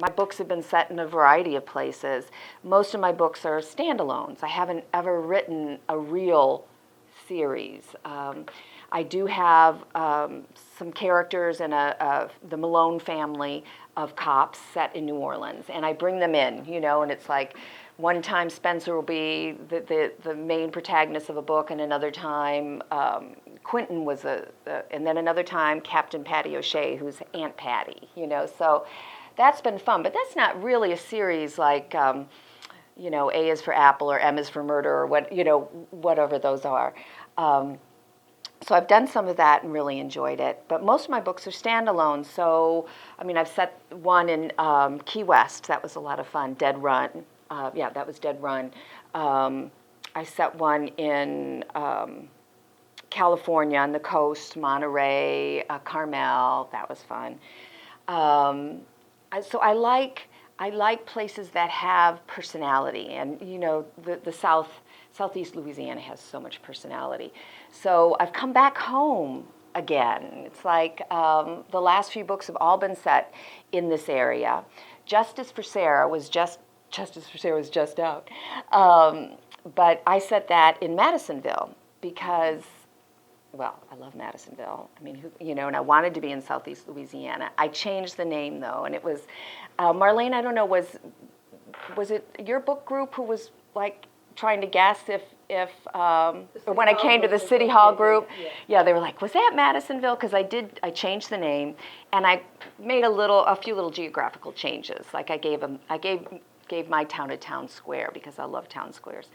my books have been set in a variety of places. Most of my books are standalones. I haven't ever written a real series. I do have some characters in the Malone family of cops set in New Orleans, and I bring them in, and it's like one time Spencer will be the main protagonist of a book, and another time Quentin was and then another time Captain Patty O'Shea, who's Aunt Patty, so that's been fun. But that's not really a series like, A is for Apple or M is for Murder or whatever those are. So I've done some of that and really enjoyed it. But most of my books are standalone. So, I've set one in Key West. That was a lot of fun. Dead Run. That was Dead Run. I set one in California on the coast, Monterey, Carmel. That was fun. So I like places that have personality, and the Southeast Louisiana has so much personality. So I've come back home again. It's like the last few books have all been set in this area. Justice for Sarah was just out. But I set that in Madisonville because, I love Madisonville. And I wanted to be in Southeast Louisiana. I changed the name though, and it was Marlene. I don't know, was it your book group who was like trying to guess if or when I came to the City Hall group, they were like, was that Madisonville? Because I changed the name, and I made a few little geographical changes. Like I gave my town a town square because I love town squares.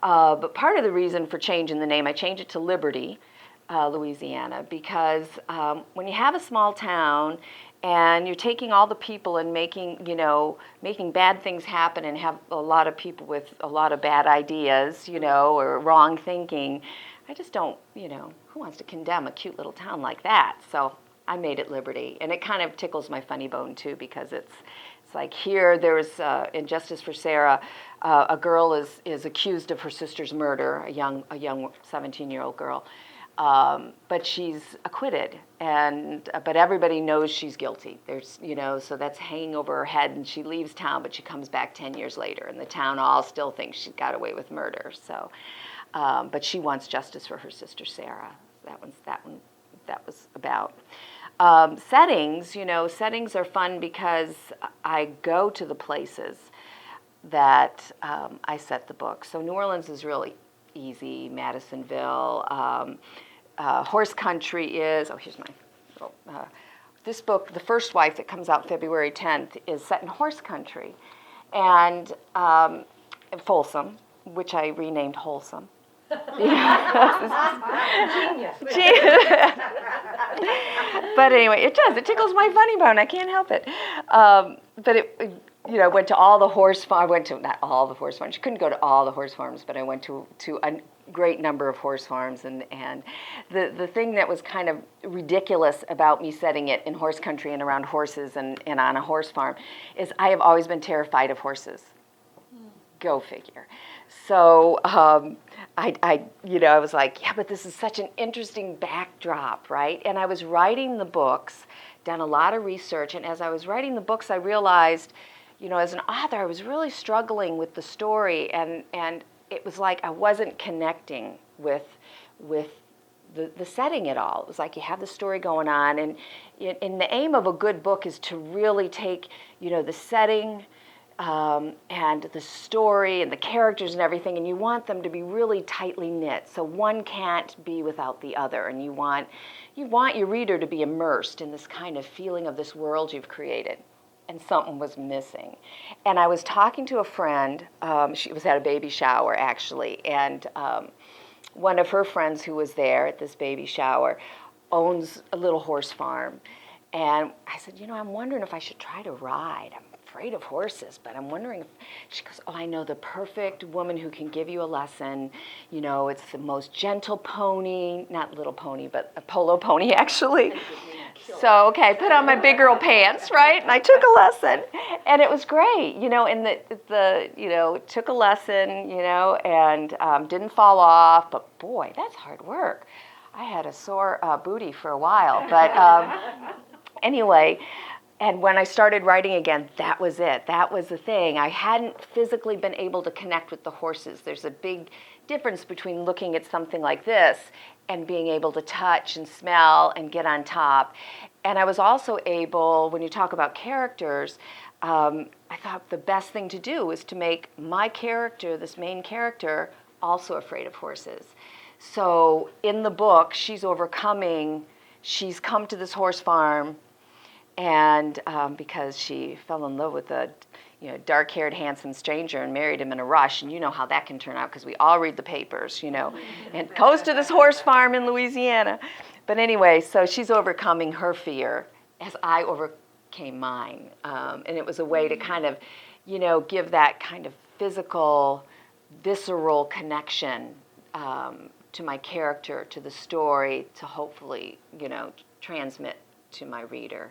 But part of the reason for changing the name, I changed it to Liberty, Louisiana, because when you have a small town and you're taking all the people and making bad things happen and have a lot of people with a lot of bad ideas, or wrong thinking, I just don't, who wants to condemn a cute little town like that? So I made it Liberty, and it kind of tickles my funny bone too, because it's like here there's in Justice for Sarah, a girl is accused of her sister's murder, a young 17-year-old girl. But she's acquitted, but everybody knows she's guilty. There's, so that's hanging over her head, and she leaves town, but she comes back 10 years later, and the town all still thinks she got away with murder. So, but she wants justice for her sister Sarah. That was about. Settings are fun because I go to the places that I set the book. So New Orleans is really easy. Madisonville. Horse Country is, here's my little, this book, The First Wife, that comes out February 10th, is set in Horse Country. And Folsom, which I renamed Wholesome. Genius. But anyway, it tickles my funny bone. I can't help it. But it, went to all the horse farms. I went to, not all the horse farms. You couldn't go to all the horse farms, but I went to a great number of horse farms. And the thing that was kind of ridiculous about me setting it in horse country and around horses and on a horse farm is I have always been terrified of horses. Go figure. So I was like, but this is such an interesting backdrop, right? And I was writing the books, done a lot of research, and as I was writing the books, I realized, as an author, I was really struggling with the story, and it was like I wasn't connecting with the setting at all. It was like you have the story going on, and the aim of a good book is to really take, the setting, and the story and the characters and everything, and you want them to be really tightly knit, so one can't be without the other, and you want your reader to be immersed in this kind of feeling of this world you've created. And something was missing. And I was talking to a friend, she was at a baby shower actually, and one of her friends who was there at this baby shower owns a little horse farm. And I said, I'm wondering if I should try to ride. I'm afraid of horses, but I'm wondering if, she goes, I know the perfect woman who can give you a lesson. It's the most gentle pony, not little pony, but a polo pony actually. So, okay, I put on my big girl pants, right? And I took a lesson, and it was great, and took a lesson, and didn't fall off, but boy, that's hard work. I had a sore booty for a while, but anyway, And when I started writing again, that was it. That was the thing. I hadn't physically been able to connect with the horses. There's a big difference between looking at something like this and being able to touch and smell and get on top. And I was also able, when you talk about characters, I thought the best thing to do was to make my character, this main character, also afraid of horses. So in the book, she's come to this horse farm, and because she fell in love with a dark-haired, handsome stranger and married him in a rush, and you know how that can turn out because we all read the papers, and goes to this horse farm in Louisiana. But anyway, so she's overcoming her fear as I overcame mine, and it was a way to kind of, give that kind of physical, visceral connection to my character, to the story, to hopefully, transmit to my reader.